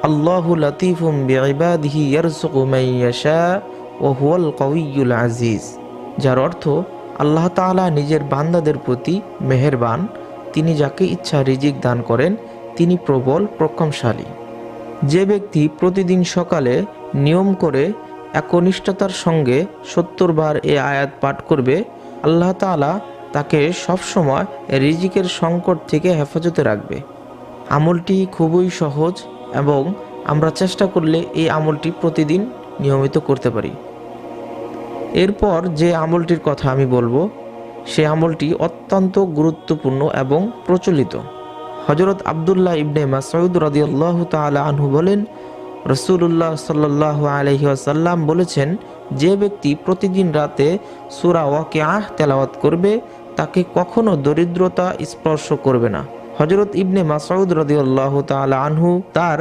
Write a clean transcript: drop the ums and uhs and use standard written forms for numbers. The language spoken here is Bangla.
আল্লাহু লাতীফুম বিইবাদিহি ইয়ারযুকু মান ইয়াশা ওয়া হুয়াল কাউইয়্যুল আজিজ, যার অর্থ আল্লাহ তাআলা নিজের বান্দাদের প্রতি মেহেরবান, তিনি যাকে ইচ্ছা রিজিক দান করেন, তিনি প্রবল প্রক্ষমশালী। যে ব্যক্তি প্রতিদিন সকালে নিয়ম করে একনিষ্ঠতার সঙ্গে ৭০ বার এ আয়াত পাঠ করবে, আল্লাহ তাআলা তাকে সবসময় রিজিকের সংকট থেকে হেফাজতে রাখবে। আমলটি খুবই সহজ এবং আমরা চেষ্টা করলে এই আমলটি প্রতিদিন নিয়মিত করতে পারি। এরপর যে আমলটির কথা আমি বলবো, সে আমলটি অত্যন্ত গুরুত্বপূর্ণ এবং প্রচলিত। হযরত আব্দুল্লাহ ইবনে মাসউদ রাদিয়াল্লাহু তাআলা আনহু বলেন, রাসূলুল্লাহ সাল্লাল্লাহু আলাইহি ওয়াসাল্লাম বলেছেন, যে ব্যক্তি প্রতিদিন রাতে সূরা ওয়াকিআহ তেলাওয়াত করবে, তাকে কখনো দরিদ্রতা স্পর্শ করবে না। হযরত ইবনে মাসউদ রাদিয়াল্লাহু তাআলা আনহু তার